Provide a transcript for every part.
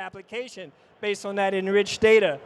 application based on that enriched data.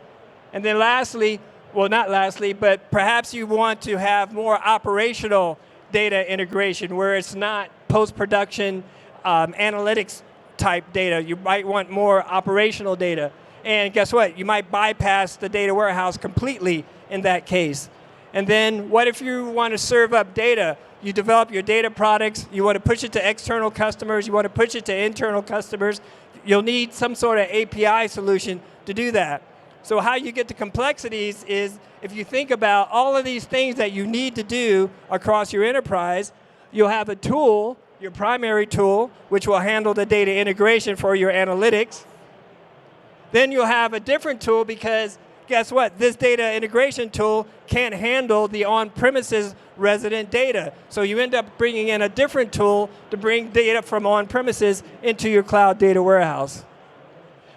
And then lastly, well, not lastly, but perhaps you want to have more operational data integration where it's not post-production analytics type data. You might want more operational data. And guess what? You might bypass the data warehouse completely in that case. And then what if you want to serve up data? You develop your data products, you want to push it to external customers, you want to push it to internal customers. You'll need some sort of API solution to do that. So how you get to complexities is if you think about all of these things that you need to do across your enterprise, you'll have a tool, your primary tool, which will handle the data integration for your analytics. Then you'll have a different tool because guess what? This data integration tool can't handle the on-premises resident data. So you end up bringing in a different tool to bring data from on-premises into your cloud data warehouse.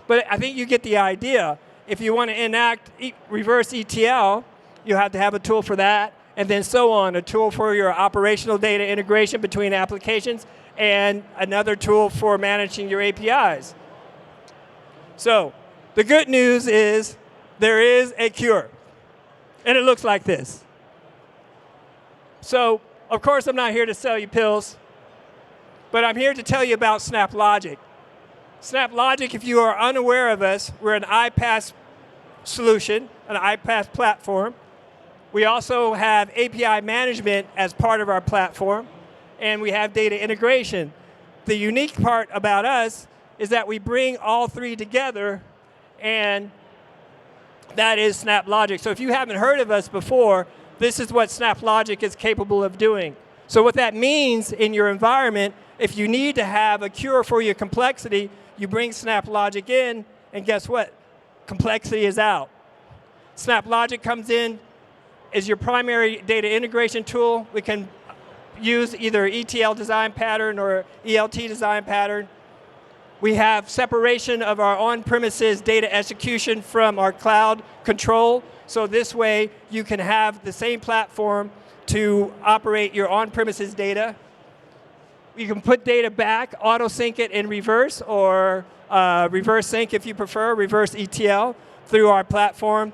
But I think you get the idea. If you want to enact reverse ETL, you have to have a tool for that, and then so on, a tool for your operational data integration between applications, and another tool for managing your APIs. So the good news is there is a cure, and it looks like this. So, of course, I'm not here to sell you pills, but I'm here to tell you about SnapLogic. SnapLogic, if you are unaware of us, we're an iPaaS solution, an iPaaS platform. We also have API management as part of our platform, and we have data integration. The unique part about us is that we bring all three together, and that is SnapLogic. So if you haven't heard of us before, this is what SnapLogic is capable of doing. So what that means in your environment, if you need to have a cure for your complexity, you bring SnapLogic in, and guess what? Complexity is out. SnapLogic comes in as your primary data integration tool. We can use either ETL design pattern or ELT design pattern. We have separation of our on-premises data execution from our cloud control. So this way, you can have the same platform to operate your on-premises data. You can put data back, auto-sync it in reverse, or reverse sync if you prefer, reverse ETL through our platform.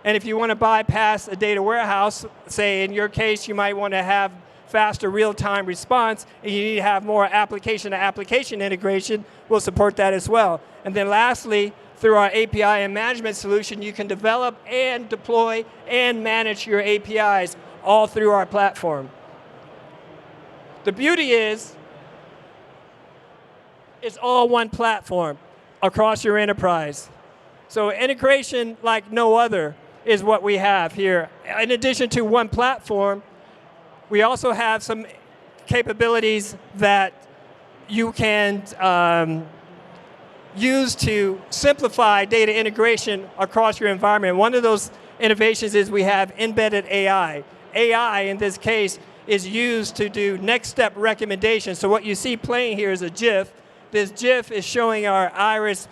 And if you want to bypass a data warehouse, say in your case, you might want to have faster real-time response, and you need to have more application-to-application integration, we'll support that as well. And then lastly, through our API and management solution, you can develop and deploy and manage your APIs all through our platform. The beauty is, it's all one platform across your enterprise. So integration like no other is what we have here. In addition to one platform, we also have some capabilities that you can use to simplify data integration across your environment. One of those innovations is we have embedded AI. AI, in this case, is used to do next step recommendations. So what you see playing here is a GIF. This GIF is showing our Iris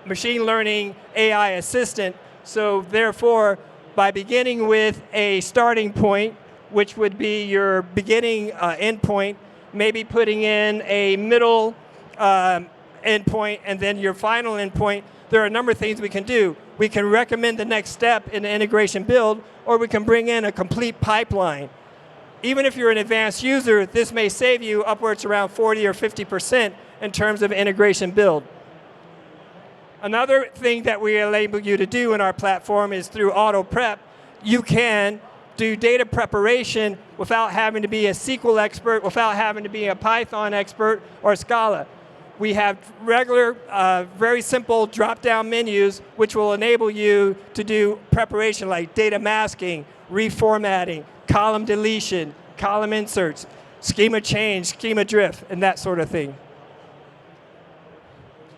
machine learning AI assistant. So therefore, by beginning with a starting point, which would be your beginning endpoint, maybe putting in a middle endpoint, and then your final endpoint, there are a number of things we can do. We can recommend the next step in the integration build, or we can bring in a complete pipeline. Even if you're an advanced user, this may save you upwards around 40 or 50% in terms of integration build. Another thing that we enable you to do in our platform is through auto prep, you can do data preparation without having to be a SQL expert, without having to be a Python expert or Scala. We have regular, very simple drop-down menus which will enable you to do preparation like data masking, reformatting, column deletion, column inserts, schema change, schema drift, and that sort of thing.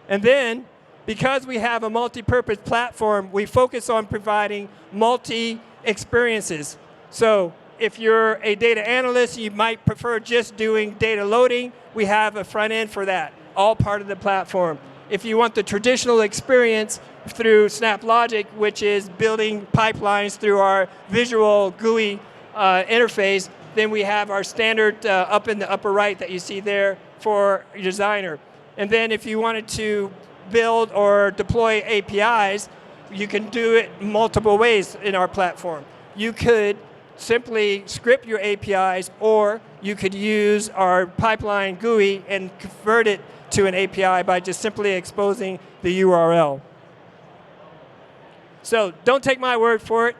And then, because we have a multi-purpose platform, we focus on providing multi-experiences. So if you're a data analyst, you might prefer just doing data loading. We have a front end for that, all part of the platform. If you want the traditional experience through SnapLogic, which is building pipelines through our visual GUI interface, then we have our standard up in the upper right that you see there for your designer. And then if you wanted to build or deploy APIs, you can do it multiple ways in our platform. You could simply script your APIs, or you could use our pipeline GUI and convert it to an API by just simply exposing the URL. So don't take my word for it.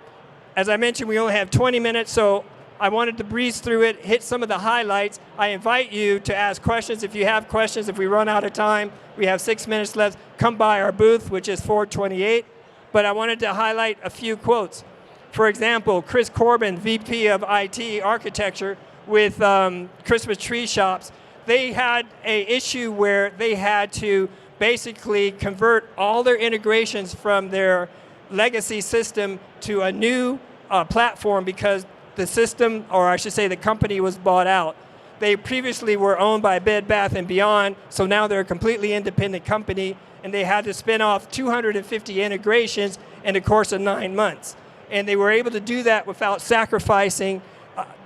As I mentioned, we only have 20 minutes, so I wanted to breeze through it, hit some of the highlights. I invite you to ask questions if you have questions. If we run out of time, we have 6 minutes left. Come by our booth, which is 428. But I wanted to highlight a few quotes. For example, Chris Corbin, VP of IT Architecture with Christmas Tree Shops, they had an issue where they had to basically convert all their integrations from their legacy system to a new platform because the system, or I should say the company, was bought out. They previously were owned by Bed Bath & Beyond, so now they're a completely independent company, and they had to spin off 250 integrations in the course of 9 months. And they were able to do that without sacrificing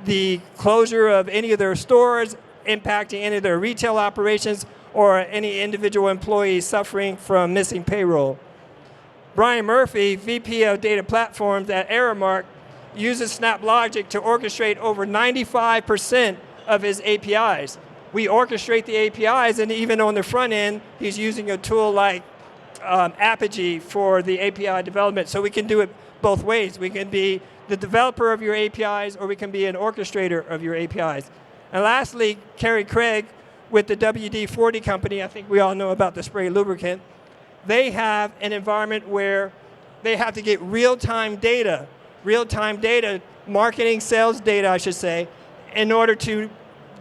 the closure of any of their stores, impacting any of their retail operations, or any individual employees suffering from missing payroll. Brian Murphy, VP of Data Platforms at Aramark, uses SnapLogic to orchestrate over 95% of his APIs. We orchestrate the APIs, and even on the front end, he's using a tool like Apogee for the API development. So we can do it both ways. We can be the developer of your APIs, or we can be an orchestrator of your APIs. And lastly, Kerry Craig with the WD-40 company, I think we all know about the spray lubricant. They have an environment where they have to get real-time data, marketing, sales data, I should say, in order to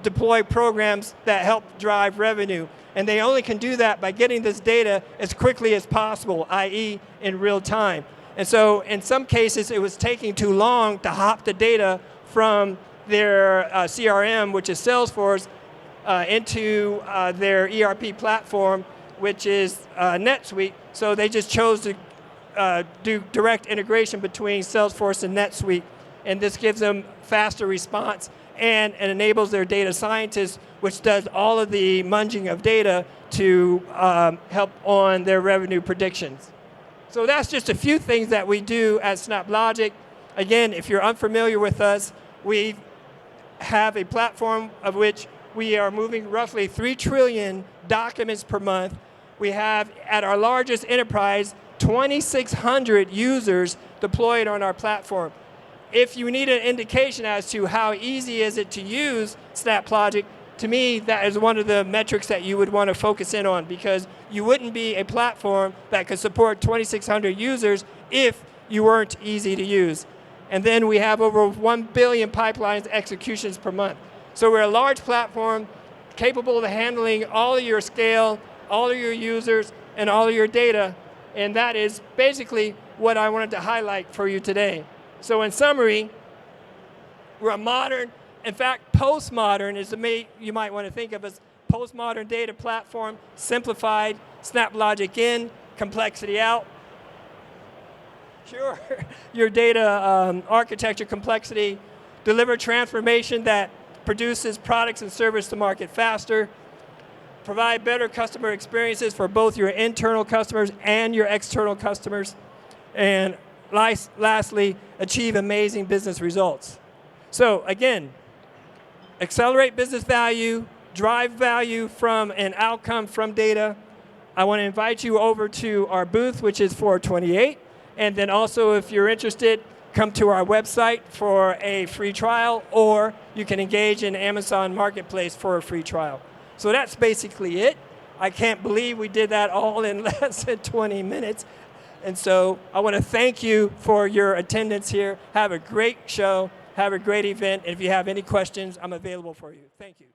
deploy programs that help drive revenue. And they only can do that by getting this data as quickly as possible, i.e. in real time. And so in some cases, it was taking too long to hop the data from their CRM, which is Salesforce, into their ERP platform, which is NetSuite. So they just chose to do direct integration between Salesforce and NetSuite. And this gives them faster response, and it enables their data scientists, which does all of the munging of data to help on their revenue predictions. So that's just a few things that we do at SnapLogic. Again, if you're unfamiliar with us, we have a platform of which we are moving roughly 3 trillion documents per month. We have, at our largest enterprise, 2,600 users deployed on our platform. If you need an indication as to how easy is it to use SnapLogic, to me, that is one of the metrics that you would want to focus in on, because you wouldn't be a platform that could support 2,600 users if you weren't easy to use. And then we have over 1 billion pipelines executions per month. So we're a large platform capable of handling all of your scale, all of your users, and all of your data. And that is basically what I wanted to highlight for you today. So in summary, we're a modern, in fact, postmodern is the way you might want to think of as postmodern data platform, simplified, SnapLogic in, complexity out. Sure, your data architecture complexity, deliver transformation that produces products and services to market faster, provide better customer experiences for both your internal customers and your external customers, and lastly, achieve amazing business results. So again, accelerate business value, drive value from an outcome from data. I want to invite you over to our booth, which is 428. And then also, if you're interested, come to our website for a free trial, or you can engage in Amazon Marketplace for a free trial. So that's basically it. I can't believe we did that all in less than 20 minutes. And so I want to thank you for your attendance here. Have a great show. Have a great event. And if you have any questions, I'm available for you. Thank you.